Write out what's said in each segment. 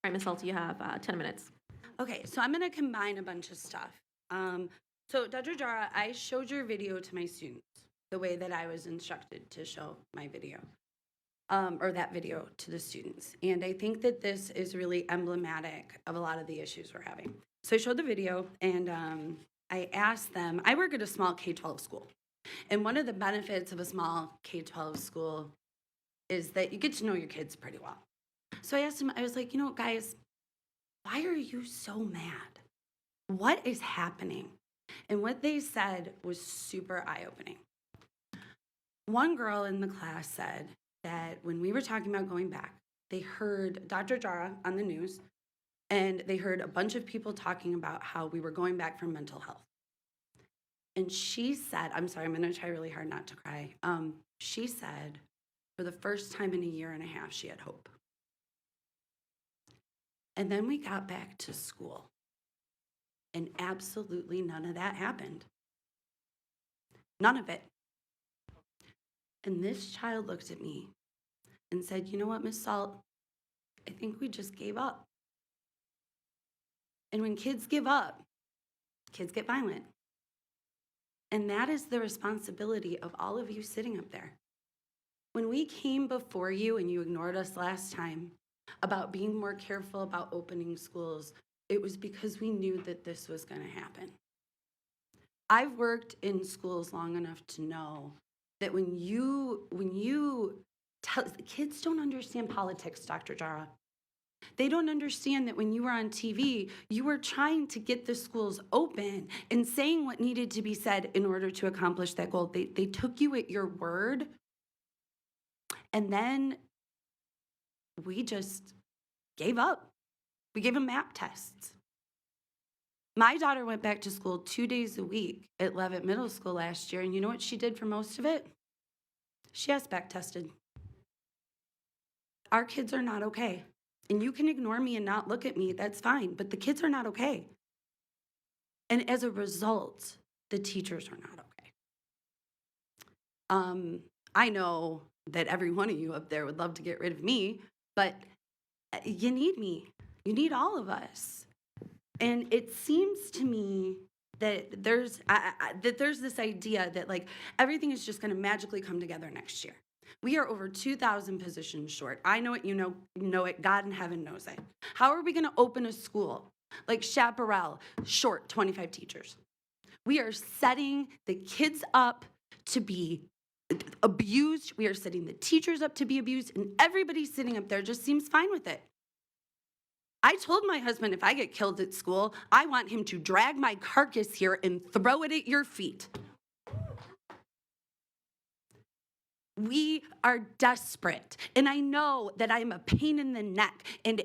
All right, Ms. Salt, you have 10 minutes. Okay, so I'm going to combine a bunch of stuff. So Dr. Jara, I showed your video to my students the way that I was instructed to show my video, or that video to the students. And I think that this is really emblematic of a lot of the issues we're having. So I showed the video, and I asked them, I work at a small K-12 school. And one of the benefits of a small K-12 school is that you get to know your kids pretty well. So I asked them, I was like, guys, why are you so mad? What is happening? And what they said was super eye-opening. One girl in the class said that when we were talking about going back, they heard Dr. Jara on the news, and they heard a bunch of people talking about how we were going back for mental health. And she said, I'm sorry, I'm going to try really hard not to cry. She said, for the first time in a year and a half, she had hope. And then we got back to school, and absolutely none of that happened. None of it. And this child looked at me and said, you know what, Miss Salt, I think we just gave up. And when kids give up, kids get violent. And that is the responsibility of all of you sitting up there. When we came before you and you ignored us last time about being more careful about opening schools, it was because we knew that this was going to happen. I've worked in schools long enough to know that when you tell, kids don't understand politics, Dr. Jara. They don't understand that when you were on TV, you were trying to get the schools open and saying what needed to be said in order to accomplish that goal. They took you at your word, and then we just gave up. We gave them map tests. My daughter went back to school 2 days a week at Leavitt Middle School last year, and you know what she did for most of it? She SBAC tested. Our kids are not okay. And you can ignore me and not look at me, that's fine, but the kids are not okay. And as a result, the teachers are not okay. I know that every one of you up there would love to get rid of me, but you need me. You need all of us. And it seems to me that there's this idea that like everything is just going to magically come together next year. We are over 2,000 positions short. I know it, you know it, God in heaven knows it. How are we going to open a school like Chaparral, short 25 teachers? We are setting the kids up to be abused. We are setting the teachers up to be abused, and everybody sitting up there just seems fine with it. I told my husband if I get killed at school, I want him to drag my carcass here and throw it at your feet. We are desperate, and I know that I'm a pain in the neck, and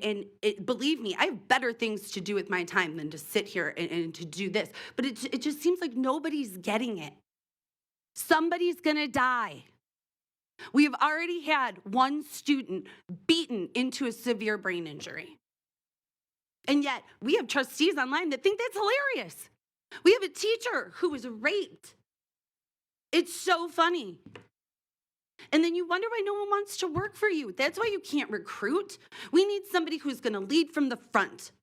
believe me, I have better things to do with my time than to sit here and to do this, but it just seems like nobody's getting it. Somebody's gonna die. We have already had one student beaten into a severe brain injury. And yet, we have trustees online that think that's hilarious. We have a teacher who was raped. It's so funny. And then you wonder why no one wants to work for you. That's why you can't recruit. We need somebody who's going to lead from the front.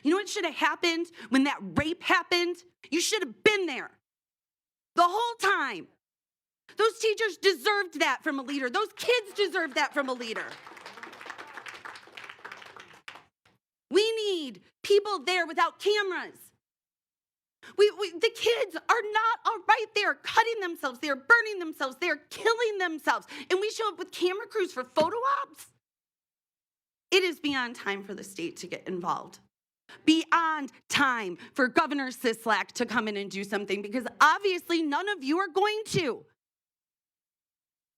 You know what should have happened when that rape happened? You should have been there the whole time. Those teachers deserved that from a leader. Those kids deserved that from a leader. We need people there without cameras. The kids are not all right. They're cutting themselves. They're burning themselves. They're killing themselves. And we show up with camera crews for photo ops. It is beyond time for the state to get involved. Beyond time for Governor Sisolak to come in and do something, because obviously none of you are going to.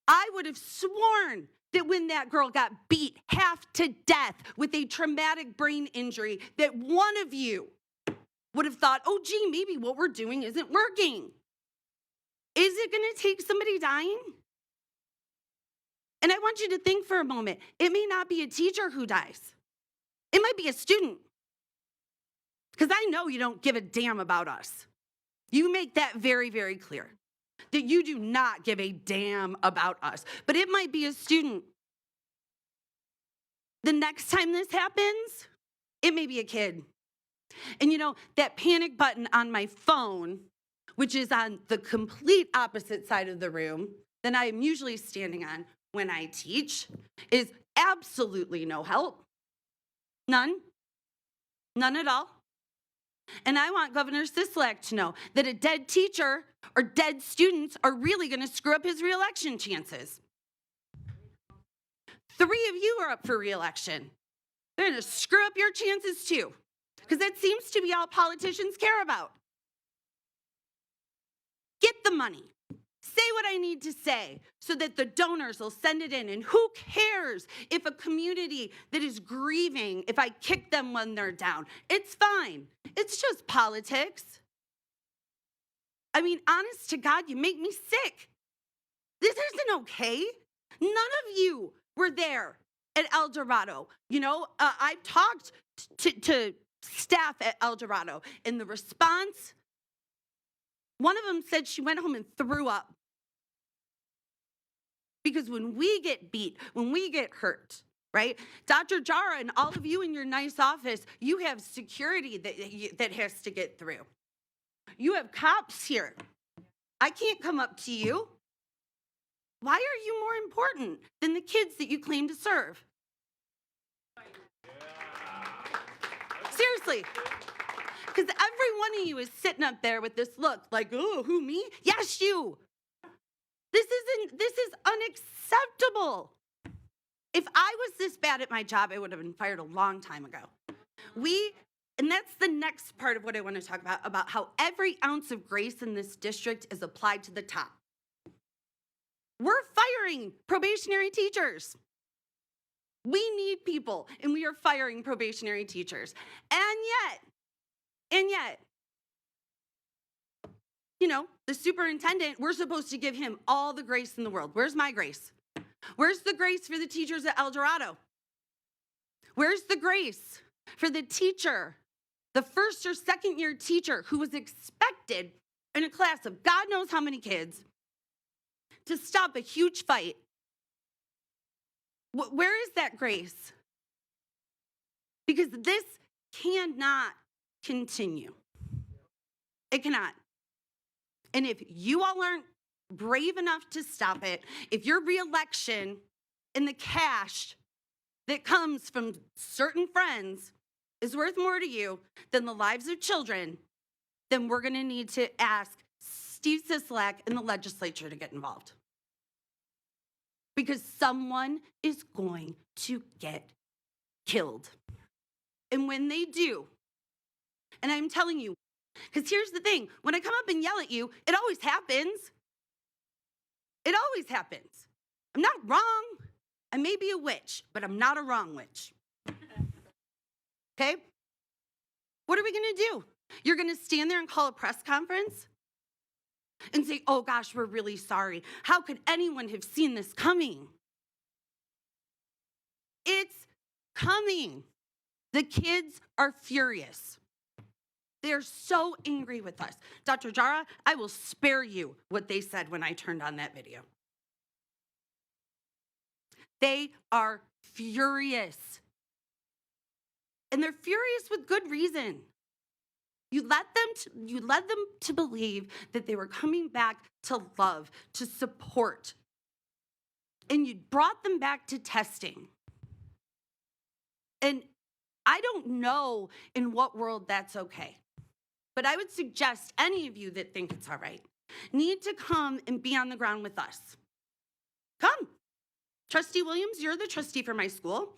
I would have sworn that when that girl got beat half to death with a traumatic brain injury, that one of you would have thought, oh, gee, maybe what we're doing isn't working. Is it going to take somebody dying? And I want you to think for a moment, it may not be a teacher who dies. It might be a student. Because I know you don't give a damn about us. You make that very, very clear. That you do not give a damn about us. But it might be a student. The next time this happens, It may be a kid. And you know, that panic button on my phone, which is on the complete opposite side of the room than I am usually standing on when I teach, is absolutely no help. None. None at all. And I want Governor Sisolak to know that a dead teacher or dead students are really going to screw up his reelection chances. 3 of you are up for reelection. They're going to screw up your chances too, because that seems to be all politicians care about. Get the money. Say what I need to say so that the donors will send it in. And who cares if a community that is grieving, if I kick them when they're down? It's fine. It's just politics. I mean, honest to God, you make me sick. This isn't okay. None of you were there at El Dorado. You know, I've talked to staff at El Dorado, and the response, one of them said she went home and threw up. Because when we get beat, when we get hurt, right? Dr. Jara and all of you in your nice office, you have security that has to get through. You have cops here. I can't come up to you. Why are you more important than the kids that you claim to serve? Seriously. Because every one of you is sitting up there with this look like, oh, who, me? Yes, you. This is unacceptable. If I was this bad at my job, I would have been fired a long time ago. And that's the next part of what I want to talk about how every ounce of grace in this district is applied to the top. We're firing probationary teachers. We need people, and we are firing probationary teachers. And yet, you know, the superintendent, we're supposed to give him all the grace in the world. Where's my grace? Where's the grace for the teachers at El Dorado? Where's the grace for the teacher, the first or second year teacher who was expected in a class of God knows how many kids to stop a huge fight? Where is that grace? Because this cannot continue. It cannot. And if you all aren't brave enough to stop it, if your reelection and the cash that comes from certain friends is worth more to you than the lives of children, then we're going to need to ask Steve Sisolak and the legislature to get involved. Because someone is going to get killed. And when they do, and I'm telling you, because here's the thing, when I come up and yell at you, it always happens. It always happens. I'm not wrong. I may be a witch, but I'm not a wrong witch. Okay? What are we going to do? You're going to stand there and call a press conference and say, oh gosh, we're really sorry. How could anyone have seen this coming? It's coming. The kids are furious. They're so angry with us. Dr. Jara, I will spare you what they said when I turned on that video. They are furious. And they're furious with good reason. You led them to believe that they were coming back to love, to support. And you brought them back to testing. And I don't know in what world that's okay. But I would suggest any of you that think it's all right need to come and be on the ground with us. Come. Trustee Williams, you're the trustee for my school.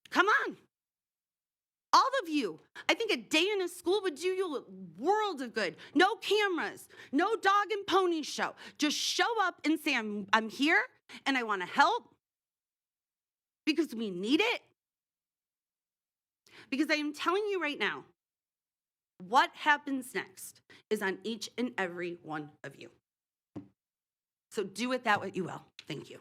Come on. All of you. I think a day in a school would do you a world of good. No cameras, no dog and pony show. Just show up and say, I'm here and I want to help because we need it. Because I am telling you right now, what happens next is on each and every one of you. So do with that what you will. Thank you.